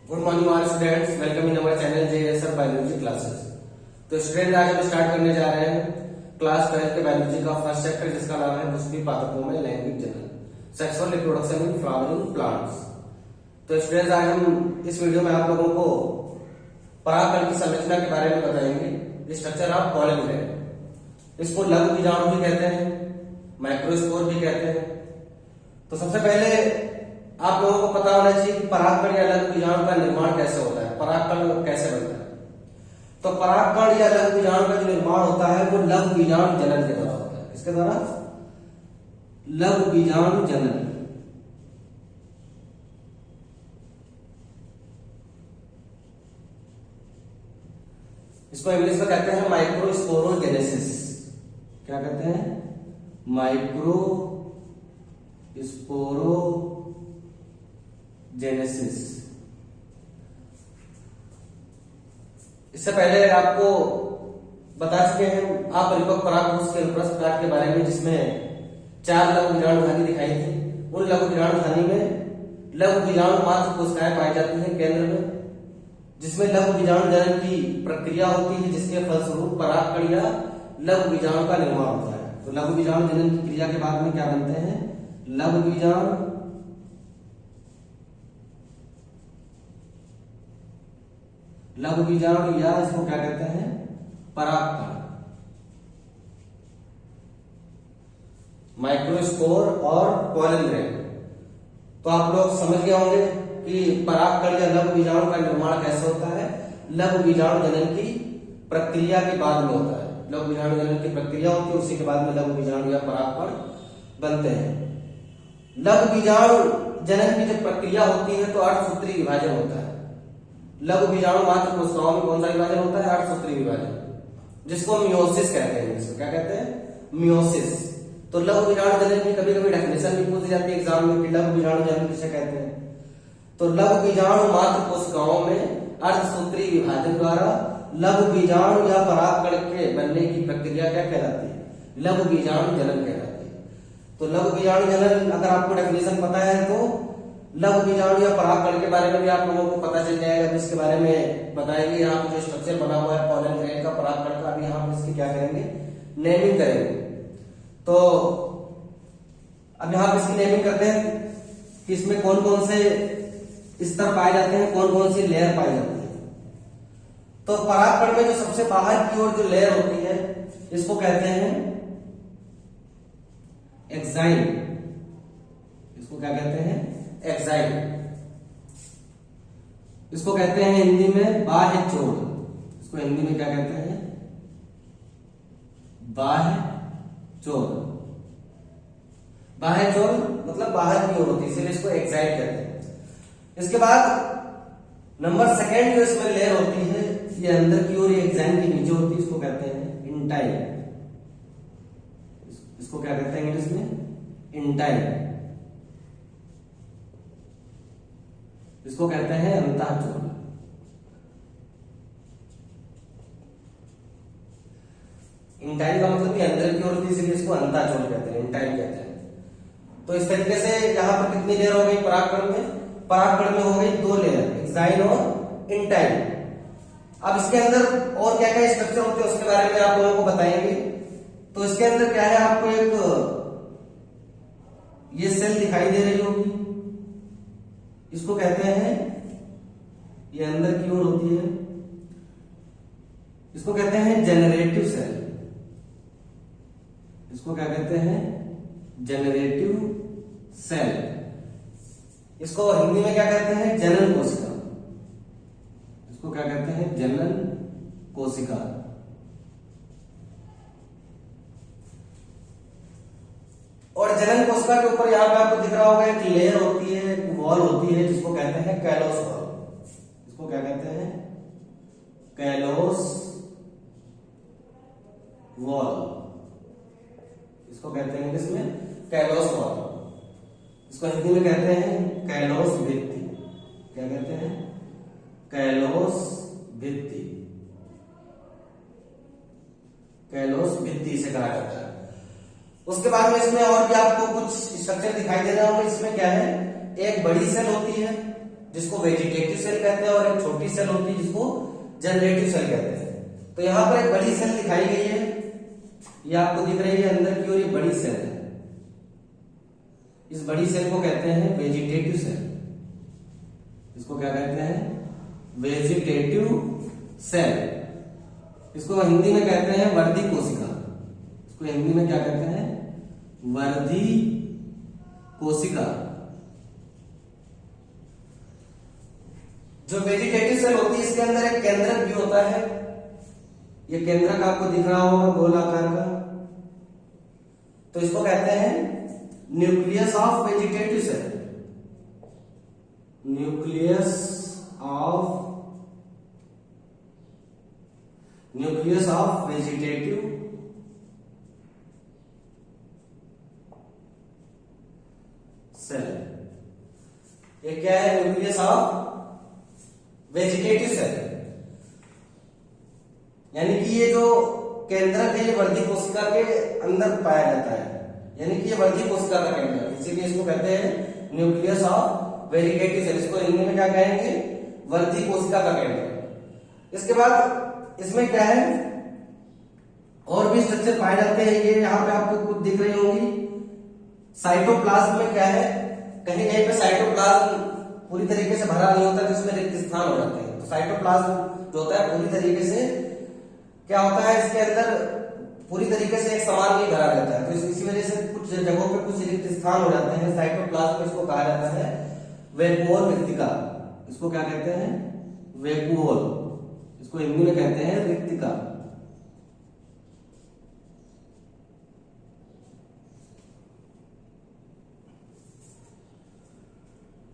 Good morning all students, welcome in our channel JSF biology classes. तो student आज हम start करने जा रहे हैं क्लास 12 के बायोलॉजी का फर्स्ट चैप्टर, जिसका नाम है पुष्पी पादपों में लैंगिक जनन, sexual reproduction in flowering plants. तो स्टूडेंट्स आज हम इस वीडियो में आप लोगों को परागकण की संरचना के बारे में बताएंगे। स्ट्रक्चर ऑफ पॉलन ग्रैंड, इसको लघु बीजाणु भी कहते हैं, माइक्रोस्पोर भी कहते हैं। तो सबसे पहले आप लोगों को पता होना चाहिए कि परागकण या लघु बीजाणु का निर्माण कैसे होता है, परागकण कैसे बनता है। तो परागकण या लघु बीजाणु का जो निर्माण होता है वो लघु बीजाणु जनन के द्वारा होता है। किसके द्वारा? लघु बीजाणु जनन। इसको इंग्लिश में कहते हैं माइक्रोस्पोरोजेनेसिस। क्या कहते हैं? माइक्रोस्पोरोजेनेसिस। इससे पहले आपको बता चुके हैं आप परिपक्व परागकोश के प्रकार के बारे में, जिसमें 4 लघु बीजाणुधानी दिखाई थी। उन लघु बीजाणुधानी में लघु बीजाणु मात्र कोशिकाएं पाई जाती हैं केंद्र में, जिसमें लघु बीजाणु जनन की प्रक्रिया होती है, जिसके फलस्वरूप परागकण या लघु बीजाणु का निर्माण होता है। तो लघु बीजाणु जनन की क्रिया के बाद में क्या बनते हैं? लघु बीजाणु या इसको क्या कहते हैं? परागकण। माइक्रोस्पोर और पॉलन ग्रैंड। तो आप लोग समझ गए होंगे कि परागकण या लघु बीजाणु का निर्माण कैसे होता है। लघु बीजाणु जनन की प्रक्रिया के बाद में होता है। लघु बीजाणु जनन की प्रक्रिया होती है, उसी के बाद में लघु बीजाणु या परागकण बनते हैं। लघु बीजाणु जनन की जब प्रक्रिया होती है तो अर्धसूत्री विभाजन होता है। लघु बीजाणु मात्र कोशिकाओं में कौन सा विभाजन होता है? अर्धसूत्री विभाजन, जिसको मियोसिस कहते हैं। इसको क्या कहते हैं? मियोसिस। तो लघु बीजाणु जनन की कभी कभी डेफिनेशन भी पूछी जाती है एग्जाम में कि लघु बीजाणु जनन किसे कहते हैं। तो लघु बीजाणु मात्र कोशिकाओं में अर्धसूत्री विभाजन द्वारा लघु बीजाणु या परागकण के बनने की प्रक्रिया क्या कहलाती है? लघु बीजाणु जनन कहलाती है। तो लघु बीजाणु जनन अगर आपको डेफिनेशन पता है तो लघु बीजाणु या परागकण के बारे में भी आप लोगों को पता चल जाएगा। इसके बारे में बताएंगे। यहाँ पे जो स्ट्रक्चर बना हुआ है पॉलन ग्रैंड का, परागकण का, अभी यहाँ पे इसकी क्या करेंगे? नेमिंग करेंगे। तो अब यहाँ पे इसकी नेमिंग करते हैं कि इसमें कौन कौन से स्तर पाए जाते हैं, कौन कौन सी लेयर पाई जाती है। तो परागकण में जो सबसे बाहर की ओर जो लेयर होती है इसको कहते हैं एक्साइन। इसको क्या कहते हैं? एक्साइन। इसको कहते हैं हिंदी में बाह्य चोड़। इसको हिंदी में क्या कहते हैं? बाह्य चोड़। बाह्य चोड़ मतलब बाहर की ओर होती है, इसलिए इसको एक्साइन कहते हैं। इसके बाद नंबर सेकेंड जो इसमें लेयर होती है ये अंदर की ओर, ये एक्साइन के नीचे होती है, इसको कहते हैं इंटाइन। इसको क्या कहते हैं इंग्लिश में? इंटाइन। इसको कहते हैं अंतःचोल। इंटाइन का मतलब ये अंदर की ओर होती है, इसलिए इसको अंतःचोल कहते हैं, इंटाइन कहते हैं। तो इस तरीके से यहाँ पर कितनी लेयर हो गई परागकण में? परागकण में हो गई 2 लेयर, एक्साइन और इंटाइन। अब इसके अंदर और क्या क्या स्ट्रक्चर होते हैं उसके बारे में आप लोगों को बताएंगे। तो इसके अंदर क्या है, आपको एक ये सेल दिखाई दे रही होगी, इसको कहते हैं, ये अंदर की ओर होती है, इसको कहते हैं जनरेटिव सेल। इसको क्या कहते हैं? Generative cell. इसको हिंदी में क्या कहते हैं? जनन कोशिका। इसको क्या कहते हैं? जनन कोशिका। और जनन कोशिका के ऊपर यहां पे आपको दिख रहा होगा एक लेयर होती है, एक वॉल होती है, जिसको कहते हैं कैलोस वॉल। इसको क्या कहते हैं? Callus wall. इसको कहते हैं इंग्लिश में कैलोस वॉल। इसको हिंदी में कहते हैं कैलोस भित्ति। क्या कहते हैं? कैलोस भित्ति। कैलोस भित्ति से कहा जाता है। उसके बाद में इसमें और भी आपको कुछ स्ट्रक्चर दिखाई दे रहा होगा। इसमें क्या है, एक बड़ी सेल होती है, जिसको वेजिटेटिव सेल कहते हैं, और एक छोटी सेल होती है जिसको जनरेटिव सेल कहते हैं। तो यहां पर एक बड़ी सेल दिखाई गई है, ये आपको दिख रही है अंदर की ओर, ये बड़ी सेल है। इस बड़ी सेल को कहते हैं वेजिटेटिव सेल। इसको क्या कहते हैं? Vegetative cell. इसको हिंदी में कहते हैं वर्धी कोशिका। इसको हिंदी में क्या कहते हैं? वर्धी कोशिका। जो वेजिटेटिव सेल होती है इसके अंदर एक केंद्रक भी होता है। ये केंद्रक आपको दिख रहा होगा गोल आकार का। तो इसको कहते हैं nucleus of vegetative cell. Nucleus of vegetative cell. ये क्या है? Nucleus of vegetative cell. यानी कि ये जो केंद्रक है ये वर्धी कोशिका के अंदर पाया जाता है, यानी कि ये वर्धी कोशिका का केंद्र, इसीलिए इसको कहते हैं न्यूक्लियस ऑफ वेजिटेटिव सेल। इसको हिंदी में क्या कहेंगे? वर्धी कोशिका का केंद्र। इसके बाद इसमें क्या है, और भी स्ट्रक्चर पाए जाते हैं। ये यहां पे आपको कुछ दिख रही होंगी। साइटोप्लाज्म में क्या है, कहीं कहीं पे साइटोप्लाज्म पूरी तरीके से भरा नहीं होता, जिसमें रिक्त स्थान हो जाते हैं। तो साइटोप्लाज्म जो होता है पूरी तरीके से क्या होता है, इसके अंदर पूरी तरीके से एक समान नहीं भरा रहता है। तो इसी वजह से कुछ जगहों पे कुछ रिक्त स्थान हो जाते हैं। साइटोप्लाज्म इसको कहा जाता है वैक्यूओल रिक्तिका। इसको क्या कहते हैं? वैक्यूओल। इसको हिंदी में कहते हैं रिक्तिका।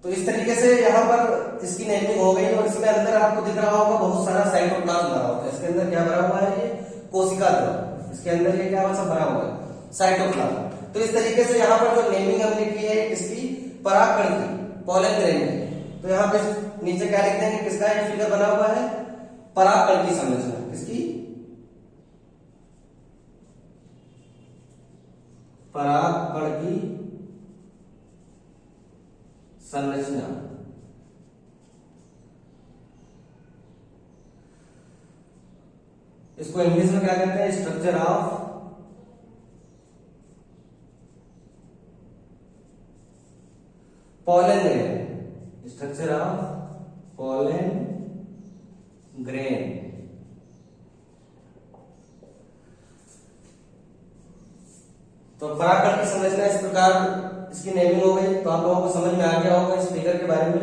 तो इस तरीके से यहाँ पर इसकी नेमिंग हो गई, और इसमें अंदर आपको दिख रहा होगा बहुत सारा साइटोप्लाज्म भरा हुआ है। इसके अंदर क्या भरा हुआ है? ये कोशिका द्रव। इसके अंदर ये क्या सब भरा हुआ है? साइटोप्लाज्म। तो इस तरीके से यहाँ पर जो नेमिंग हमने की है इसकी परागकण की, पॉलन ग्रेन की। तो यहाँ पे नीचे क्या लिख देंगे? किसका ये फिगर बना हुआ है? परागकण की संरचना। किसकी? परागकण की संरचना। इसको इंग्लिश में क्या कहते हैं? Structure of pollen grain. Structure of pollen grain. तो परागकण की संरचना इस प्रकार इसकी नेमिंग हो गई। तो आप लोगों को समझ में आ गया होगा इस फिगर के बारे में।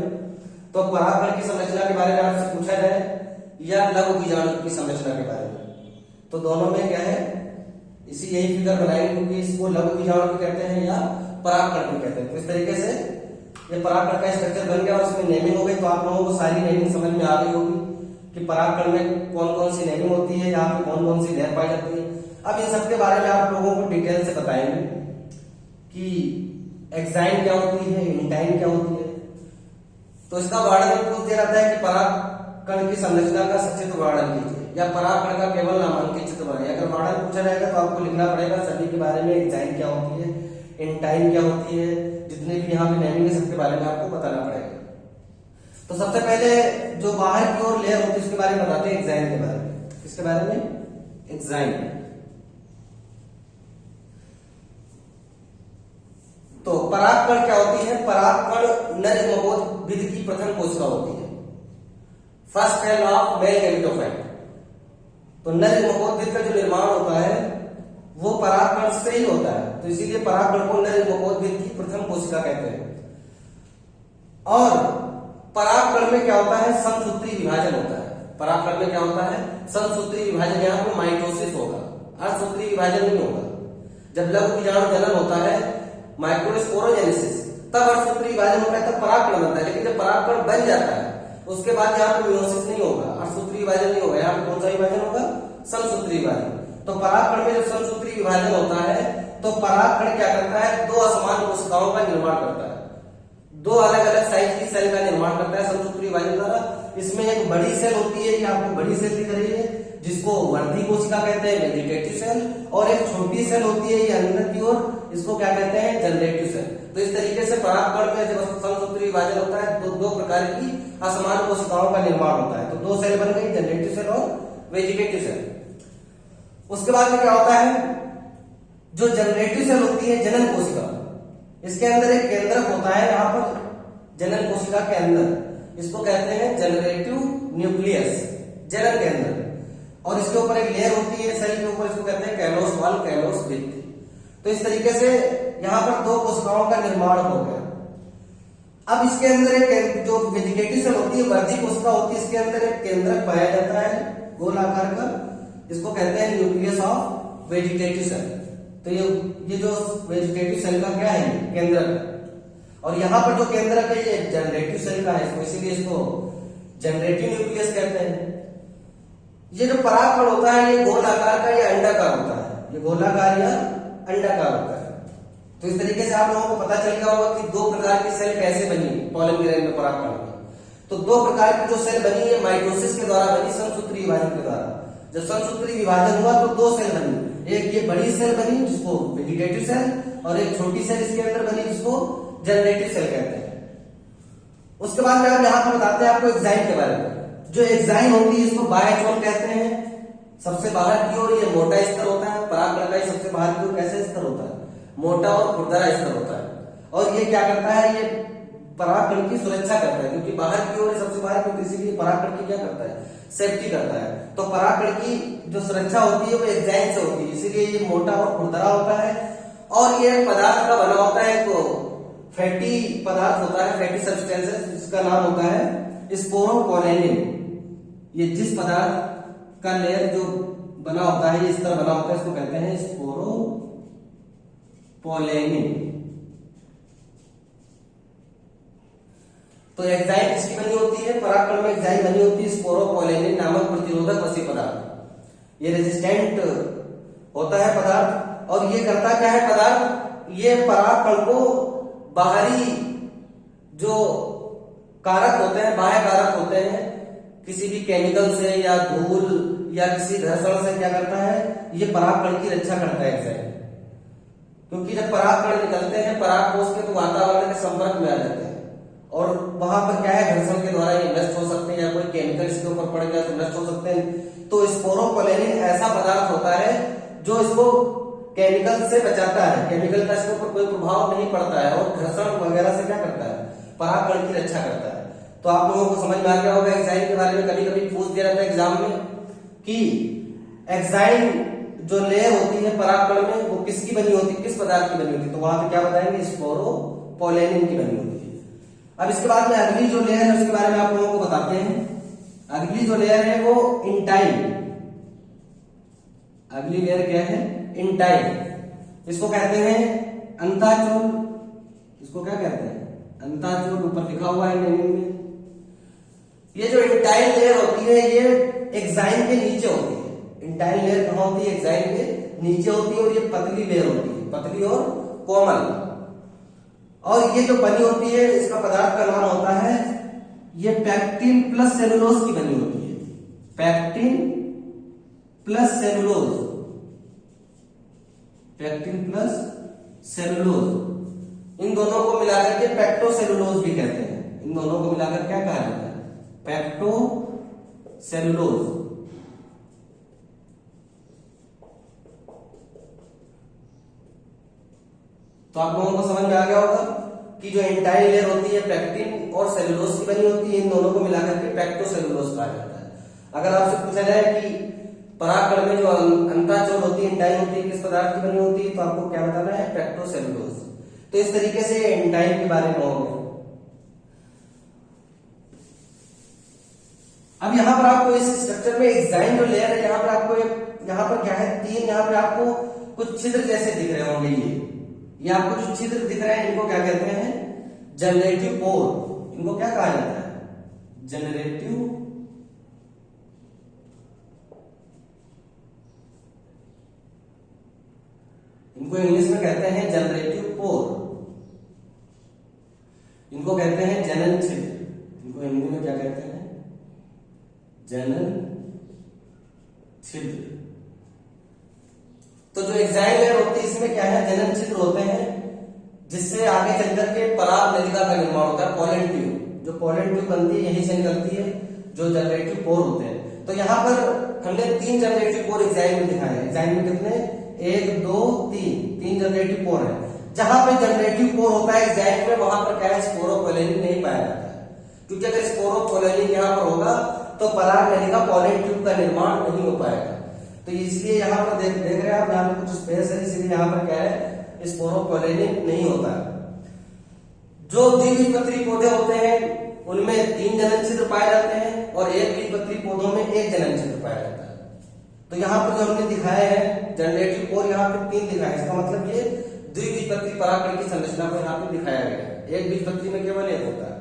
तो परागकण की संरचना के बारे में आपसे पूछा जाए या लघु बीजाणु की संरचना के बारे में, तो दोनों में क्या है, इसी यही फिगर बनाएंगे, क्योंकि इसको लघु बीजाणु भी कहते हैं या परागकण भी कहते हैं। तो इस तरीके से ये परागकण का स्ट्रक्चर बन गया और इसमें नेमिंग हो गई। तो आप लोगों को सारी नेमिंग समझ में आ गई होगी कि परागकण में कौन कौन सी नेमिंग होती है, यहाँ पे कौन कौन सी लेयर पाई जाती है। अब इन सब के बारे में आप लोगों को डिटेल से बताएंगे कि एक्साइन क्या होती है, इंटाइन क्या होती है। तो इसका वर्णन पूछ दिया जाता है कि परागकण की संरचना का सचित्र वर्णन कीजिए, या परागकण का केवल नामांकित चित्र बनाइए। अगर वर्णन पूछा जाएगा तो आपको लिखना पड़ेगा सभी के बारे में। एक्साइन क्या होती है, इंटाइन क्या होती है, जितने भी यहाँ पे नेमिंग है सबके बारे में आपको बताना पड़ेगा। तो सबसे पहले जो बाहर की ओर लेयर होती है उसके बारे में बताते हैं, एक्साइन के बारे में। किसके बारे में? एक्साइन। तो परागकण क्या होती है? परागकण नर युग्मकोद् विधि की प्रथम कोशिका होती है, first cell of male gametophyte. तो नर युग्मकोद् विधि का जो निर्माण होता है वो परागकण से ही होता है। तो इसीलिए परागकण को नर युग्मकोद् विधि की प्रथम कोशिका कहते हैं। और परागकण में क्या होता है? समसूत्री विभाजन होता है। परागकण में क्या होता है? समसूत्री विभाजन। यहाँ पर माइटोसिस होगा, अर्धसूत्री विभाजन नहीं होगा। जब लघु बीजाणु जनन होता है, माइक्रोस्पोरोजेनेसिस, तब अर्धसूत्री विभाजन होता है, तब परागकण बनता है। लेकिन जब परागकण बन जाता है उसके बाद यहाँ पे मियोसिस नहीं होगा, अर्धसूत्री विभाजन नहीं होगा। यहाँ पे कौन सा विभाजन होगा? समसूत्री विभाजन। तो परागकण में जब समसूत्री विभाजन होता है तो परागकण क्या करता है? दो असमान कोशिकाओं का निर्माण करता है, दो अलग अलग साइज की सेल का निर्माण करता है समसूत्री विभाजन द्वारा। इसमें एक बड़ी सेल होती है, ये आपको बड़ी सेल दिख रही है, जिसको वर्धी कोशिका कहते हैं, वेजिटेटिव सेल। और एक छोटी सेल होती है ये अंदर की ओर, इसको क्या कहते हैं? Generative cell. तो इस तरीके से परागकण में जब समसूत्री विभाजन होता है तो दो दो प्रकार की असमान कोशिकाओं का निर्माण होता है। तो दो सेल बन गई, जनरेटिव सेल और वेजिटेटिव सेल। उसके बाद में क्या होता है, जो जनरेटिव सेल होती है जनन कोशिका, इसके अंदर एक केंद्रक होता है यहाँ पर जनन कोशिका के अंदर, इसको कहते हैं जनरेटिव न्यूक्लियस, जनन केंद्र। और इसके ऊपर एक लेयर होती है सेल के ऊपर, इसको कहते हैं कैलोस वॉल, कैलोस भित्ति। तो इस तरीके से यहाँ पर दो कोशिकाओं का निर्माण हो गया। अब इसके अंदर एक जो वेजिटेटिव सेल होती है, वर्धी कोशिका होती है, इसके अंदर एक केंद्रक पाया जाता है गोल आकार का, इसको कहते हैं न्यूक्लियस ऑफ वेजिटेटिव सेल। तो ये जो वेजिटेटिव सेल का क्या है, केंद्रक। और यहाँ पर जो केंद्रक है ये जनरेटिव सेल का है, इसीलिए इसको जनरेटिव न्यूक्लियस कहते हैं। ये जो परागकण होता है ये गोल आकार का या अंडाकार होता है, ये गोलाकार या अंडाकार होता है। तो इस तरीके से आप लोगों को पता चल गया होगा कि दो प्रकार की सेल कैसे बनी पॉलन ग्रैंड में परागकण में। तो दो प्रकार की जो सेल बनी है माइटोसिस के द्वारा बनी, समसूत्री विभाजन के द्वारा। जब समसूत्री विभाजन हुआ तो दो सेल बनी, एक ये बड़ी सेल बनी जिसको वेजिटेटिव सेल, और एक छोटी सेल इसके अंदर बनी जिसको जनरेटिव सेल कहते हैं। उसके बाद में हम यहाँ पर बताते हैं आपको एंजाइम के बारे में। जो एंजाइम होती है इसको बाह्यचोल कहते हैं, सबसे बाहर की ओर ये मोटा स्तर होता है, परागकण का सबसे बाहर की ओर कैसे स्तर होता है, मोटा और खुरदरा स्तर होता है। और ये क्या करता है, ये परागकण की सुरक्षा करता है, क्योंकि बाहर की ओर सबसे बाहर की ओर, इसीलिए परागकण की क्या करता है, सेफ्टी करता है। तो परागकण की जो सुरक्षा होती है वो एंजाइम से होती है, इसीलिए ये मोटा और खुरदरा होता है। और ये पदार्थ का बना होता है, तो फैटी पदार्थ होता है, फैटी सब्सटेंसेस, जिसका नाम होता है स्पोरोपोलेनिन। ये जिस पदार्थ का लेयर जो बना होता है, ये इस तरह बना होता है, इसको कहते हैं स्पोरोपोलेनिन। तो एंजाइम किसकी बनी होती है, परागकण में एंजाइम बनी होती है स्पोरोपोलेनिन नामक प्रतिरोधक वसी पदार्थ। ये रेजिस्टेंट होता है पदार्थ, और ये करता क्या है पदार्थ, ये परागकण को बाहरी जो कारक होते हैं, बाह्य कारक होते हैं, किसी भी केमिकल से या धूल या किसी घर्षण से क्या करता है, ये परागकण की रक्षा करता है एंजाइम। क्योंकि जब परागकण निकलते हैं परागकोश के, तो वातावरण के संपर्क में आ जाते हैं, और वहां पर क्या है, घर्षण के द्वारा ये नष्ट हो सकते हैं, या कोई केमिकल इसके ऊपर पड़ गया तो नष्ट हो सकते हैं। तो स्पोरोपोलेनिन ऐसा पदार्थ होता है जो इसको केमिकल से बचाता है, केमिकल का इसके ऊपर कोई प्रभाव नहीं पड़ता है, और घर्षण वगैरह से क्या करता है, परागकण की रक्षा करता है। तो आप लोगों को समझ में आ गया होगा एंजाइम के बारे में। कभी कभी पूछ दिया जाता है एग्जाम में कि एंजाइम जो लेयर होती है परागकण में वो किसकी बनी होती है, किस पदार्थ की बनी होती है, तो वहां पे क्या बताएंगे, स्पोरोपोलेनिन की बनी होती है। अब इसके बाद में अगली जो लेयर है उसके बारे में आप लोगों को बताते हैं। अगली जो लेयर है वो इंटाइन, अगली लेयर क्या है, इंटाइन। इसको कहते हैं अंताचूल, इसको क्या कहते हैं, अंताचूल, ऊपर लिखा हुआ है नेमिंग में। ये जो इंटाइन लेयर होती है ये एंजाइम के नीचे होती है। इंटाइन लेयर कहां होती है, एंजाइम के नीचे होती है, और ये पतली लेयर होती है, पतली और कोमल। और ये जो बनी होती है इसका पदार्थ का नाम होता है, ये पैक्टिन प्लस सेलुलोज की बनी होती है, pectin plus cellulose, pectin plus cellulose. इन दोनों को मिलाकर के पैक्टोसेलुलोज भी कहते हैं। इन दोनों को मिलाकर क्या कहा जाता है, पैक्टोसेलुलोज। तो आप लोगों को समझ में आ गया होगा कि जो एंटाइल लेयर होती है पैक्टिन और सेलुलोज की बनी होती है, इन दोनों को मिलाकर के पैक्टोसेलुलोज कहा जाता है। अगर आपसे पूछा जाए कि परागकण में जो अंताचूल होती है, एंटाइन होती है, किस पदार्थ की बनी होती है, तो आपको क्या बताना है, पैक्टोसेलुलोज। तो इस तरीके से एंजाइम के बारे में हो गया। अब यहाँ पर आपको इस स्ट्रक्चर में एंजाइम जो लेयर है, यहाँ पर आपको यहाँ पर क्या है, तीन यहाँ पे आपको कुछ छिद्र जैसे दिख रहे होंगे। ये आपको जो छिद्र दिख रहे हैं इनको क्या कहते हैं, जनरेटिव पोर। इनको क्या कहा जाता है, जनरेटिव इनको इंग्लिश में कहते हैं जनरेटिव पोर। इनको कहते हैं जनन छिद्र। इनको हिंदी में क्या कहते हैं, जनन छिद्र। तो जो एंजाइम लेयर होती है इसमें क्या है, जनन छिद्र होते हैं, जिससे आगे चलकर के पराग नलिका का निर्माण होता है, पॉलन ट्यूब। जो पोलन ट्यूब बनती है यहीं से निकलती है, जो जनरेटिव पोर होते हैं। तो यहाँ पर हमने 3 जनरेटिव पोर एग्जाइन में दिखाए हैं। एग्जाइन में कितने, 1 2 3 जनरेटिव पोर है। जहां पे जनरेटिव पोर होता है एग्जाइन में, वहां पर क्या है, स्पोरोपोलेनिन नहीं पाया जाता है, क्योंकि अगर स्पोरोपोलेनिन यहाँ पर होगा तो पराग नलिका पोलन ट्यूब का निर्माण नहीं हो पाएगा। तो इसलिए यहाँ पर देख रहे हैं आप, यहाँ पे कुछ स्पेस है, इसलिए यहाँ पर क्या है, स्पोरोपोलेनिन नहीं होता है। जो द्विबीजपत्री पौधे होते हैं उनमें 3 जनन छिद्र पाए जाते हैं और एक बीजपत्री पौधों में 1 जनन छिद्र पाया जाता है। तो यहाँ पर जो हमने दिखाया है जनरेटिव पोर, यहाँ पे 3 दिखाया है, इसका मतलब ये द्विबीजपत्री परागकण की संरचना को यहाँ पे दिखाया गया है। एक बीजपत्री में केवल 1 होता है।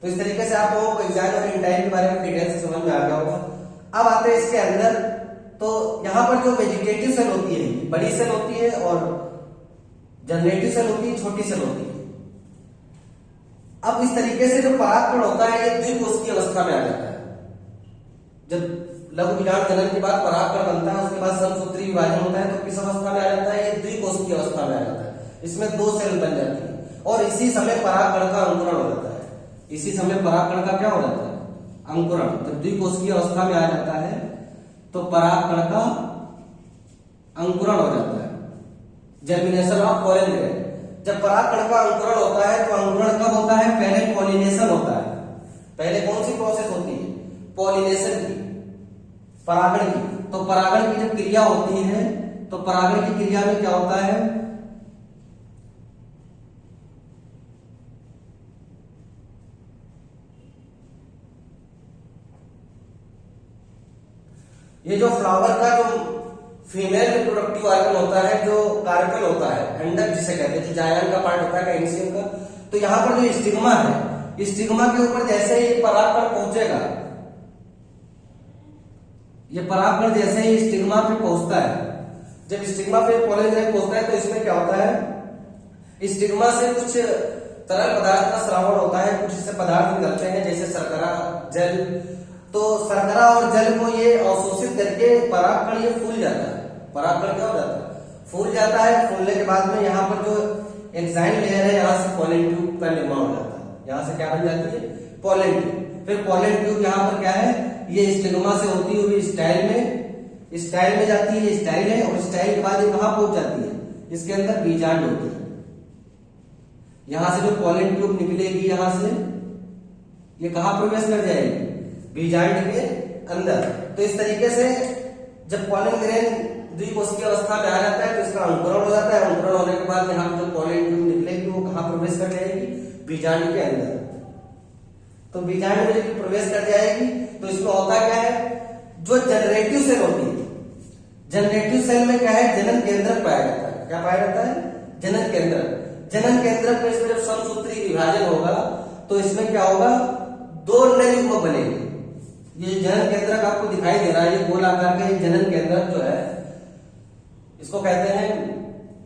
तो इस तरीके से आप लोगों को एग्जाइन और इंटाइन के बारे में डिटेल से समझ में आ गया होगा। अब आते हैं इसके अंदर, तो यहाँ पर जो वेजिटेटिव सेल होती है बड़ी सेल होती है और जनरेटिव सेल होती है छोटी सेल होती है। अब इस तरीके से जो परागकण होता है ये द्विकोषीय अवस्था में आ जाता है। जब लघु बीजाणु जनन के बाद परागकण बनता है, उसके बाद समसूत्री विभाजन होता है, तो किस अवस्था में आ जाता है, ये द्विकोषीय अवस्था में आ जाता है। इसमें 2 सेल बन जाती है और इसी समय परागकण का अंकुरण हो जाता है। इसी समय परागकण का क्या हो जाता है, अंकुरण। जब द्विकोषीय अवस्था में आ जाता है तो परागकण का अंकुरण हो जाता है, जर्मिनेशन ऑफ पोलन ग्रेन। जब परागकण का अंकुरण होता है तो अंकुरण कब होता है, पहले पॉलिनेशन होता है। पहले कौन सी प्रोसेस होती है, पॉलिनेशन की, परागण की। तो परागण की जब क्रिया होती है तो परागण की क्रिया में क्या होता है, ये जो फ्लावर का जो फीमेल रिप्रोडक्टिव ऑर्गन होता है, जो कार्पेल होता है, अंडक जिसे कहते हैं, जो जायन का पार्ट होता है कैल्शियम का, तो यहाँ पर जो स्टिग्मा है, स्टिग्मा के ऊपर जैसे ही परागकण पहुंचेगा, ये परागकण जैसे ही स्टिग्मा पे पहुंचता है, जब स्टिग्मा पे पोलन ग्रेन पहुंचता है तो इसमें क्या होता है, स्टिग्मा से कुछ तरल पदार्थ का श्रावण होता है, कुछ इससे पदार्थ निकलते हैं जैसे शर्करा, जल। तो शर्करा और जल को ये अवशोषित करके परागकण ये फूल जाता है। परागकण क्या हो जाता है, फूल जाता है। फूलने के बाद में यहाँ पर जो एक्साइन लेयर है, यहाँ से पोलन ट्यूब का निर्माण हो जाता है। यहाँ से क्या बन जाती है, पोलन ट्यूब। फिर पोलन ट्यूब यहाँ पर क्या है, ये स्टिग्मा से होती हुई स्टाइल में जाती है, स्टाइल है, और स्टाइल के बाद ये कहाँ पहुंच जाती है, इसके अंदर बीजांड होती है। यहां से जो पोलन ट्यूब निकलेगी, यहां से ये कहाँ प्रवेश कर जाएगी, बीजांड के अंदर। तो इस तरीके से जब पोलन ग्रेन द्विकोषीय अवस्था में आ जाता है तो इसका अंकुरण हो जाता है। अंकुरण होने के बाद यहाँ जो पोलन ट्यूब निकलेगी वो कहाँ प्रवेश कर जाएगी, बीजांड के अंदर। तो बीजांड में जब प्रवेश कर जाएगी तो इसमें होता क्या है, जो जनरेटिव सेल होती है, जनरेटिव सेल में क्या है, जनन केंद्रक पाया जाता है। क्या पाया जाता है, जनन केंद्रक। जनन केंद्रक में इसमें जब समसूत्री विभाजन होगा तो इसमें क्या होगा, 2 नए युग्मक बनेंगे। ये जनन केंद्रक आपको दिखाई दे रहा है, ये गोल आकार का जनन केंद्रक जो है, इसको कहते हैं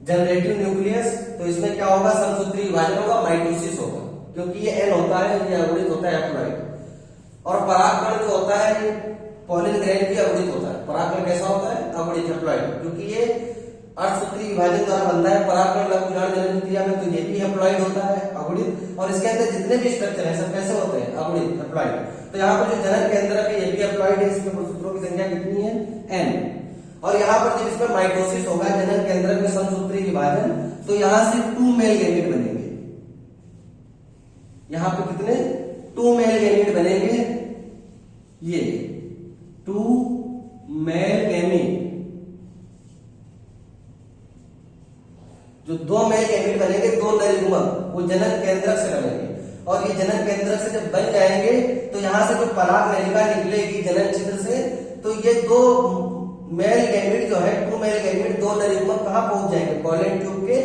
जनरेटिव न्यूक्लियस। तो इसमें क्या होगा, समसूत्री विभाजन होगा, माइटोसिस होगा, क्योंकि ये एन होता है, ये अवृत होता है हैप्लॉइड। और परागकण जो होता है ये पोलन ग्रेन भी अवृत होता है। परागकण कैसा होता है, अवृत हैप्लॉइड, क्योंकि ये अर्धसूत्री विभाजन द्वारा बनता है। परागकण लघु बीजाणु जनन क्रिया में तो ये भी हैप्लॉइड होता है, अवृत। और इसके अंदर जितने भी स्ट्रक्चर है सब कैसे होते हैं, अवृत, हैप्लॉइड। तो यहाँ पर जो जनन केंद्रक है ये भी हैप्लॉइड है, इसमें सूत्रों की संख्या कितनी है, n। और यहाँ पर जब इसमें माइटोसिस होगा, जनन केंद्रक में समसूत्री विभाजन, तो यहाँ से 2 मेल गैमेट बनेंगे। यहाँ पे कितने, 2 मेल गैमेट बनेंगे, ये 2 मेल गैमेट। जो 2 मेल गैमेट बनेंगे, 2 नर युग्मक, वो जनन केंद्रक से बनेंगे। और ये जनन केंद्रक से जब बन जाएंगे तो यहाँ से जो पराग नलिका निकलेगी जनन छिद्र से, तो ये 2 मेल गैमेट जो है, 2 मेल गैमेट, 2 नर युग्मक कहाँ पहुंच जाएंगे, पोलन ट्यूब के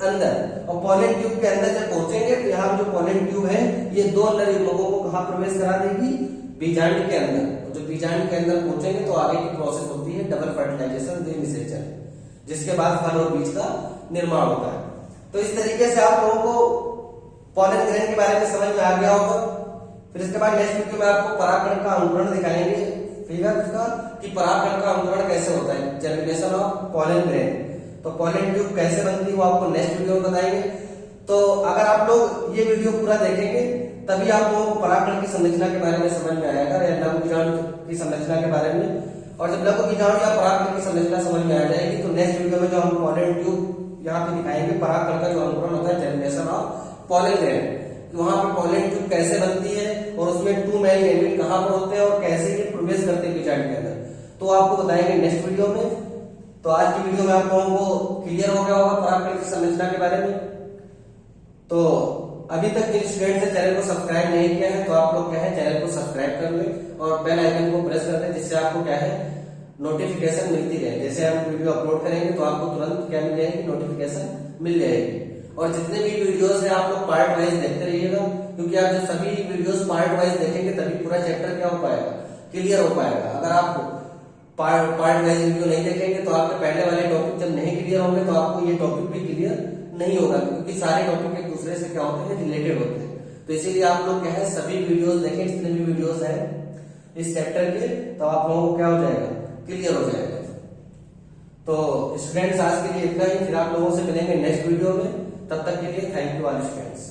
अंदर। और पोलन ट्यूब के अंदर जब पहुंचेंगे तो यहाँ जो पोलन ट्यूब है ये 2 नर युग्मकों को कहाँ प्रवेश करा देगी, बीजांड के अंदर। जो बीजांड के अंदर पहुंचेंगे तो आगे की प्रोसेस होती है डबल फर्टिलाइजेशन, द्विनिषेचन, जिसके बाद फल और बीज का निर्माण होता है। तो इस तरीके से आप लोगों को पोलन ग्रेन के बारे में समझ में आ गया होगा। फिर इसके बाद नेक्स्ट वीडियो में आपको परागकण का अंकुरण दिखाएंगे, फिगर उसका, कि परागकण का अंकुरण कैसे होता है, जर्मिनेशन ऑफ पोलन ग्रेन। तो पोलन ट्यूब कैसे बनती है वो आपको नेक्स्ट वीडियो में बताएंगे। तो अगर आप लोग ये वीडियो पूरा देखेंगे तभी आप लोगों को परागकण की संरचना के बारे में समझ में आएगा या लघु बीजाणु की संरचना के बारे में। और जब लघु बीजाणु या परागकण की संरचना समझ में आ जाएगी तो नेक्स्ट वीडियो में जो हम पॉलन ट्यूब यहाँ पे दिखाएंगे, परागकण का जो अंकुरण होता है, जर्मिनेशन ऑफ पॉलन ग्रैंड, वहां पे पॉलन ट्यूब कैसे बनती है और उसमें 2 मेल गैमेट कहां पर होते हैं और कैसे ये प्रवेश करते हैं बीजांड के अंदर, तो आपको बताएंगे नेक्स्ट वीडियो में। तो आज की वीडियो में आप लोगों को क्लियर हो गया होगा परागकण की संरचना के बारे में। तो अभी तक जिन स्टूडेंट्स ने चैनल को सब्सक्राइब नहीं किया है तो आप लोग क्या है चैनल को सब्सक्राइब कर लें और बेल आइकन को प्रेस कर दें, जिससे आपको क्या है नोटिफिकेशन मिलती रहे। जैसे हम वीडियो अपलोड करेंगे तो आपको तुरंत क्या मिल जाएगी, नोटिफिकेशन मिल जाएगी। और जितने भी वीडियोस हैं आप लोग पार्ट वाइज देखते रहिएगा, क्योंकि आप जब सभी वीडियोस पार्ट वाइज देखेंगे तभी पूरा चैप्टर क्या हो पाएगा, क्लियर हो पाएगा। अगर आप पार्ट वाइज वीडियो नहीं देखेंगे तो आपके पहले वाले टॉपिक जब नहीं क्लियर होंगे तो आपको ये टॉपिक भी क्लियर नहीं होगा, क्योंकि सारे टॉपिक एक दूसरे से क्या होते हैं, रिलेटेड होते हैं। तो इसीलिए आप लोग क्या है सभी वीडियोस देखें, जितने भी वीडियोस हैं इस चैप्टर के, तो आप लोगों को क्या हो जाएगा, क्लियर हो जाएगा। तो स्टूडेंट्स आज के लिए इतना ही, फिर आप लोगों से मिलेंगे नेक्स्ट वीडियो में। तब तक के लिए थैंक यू ऑल स्टूडेंट्स।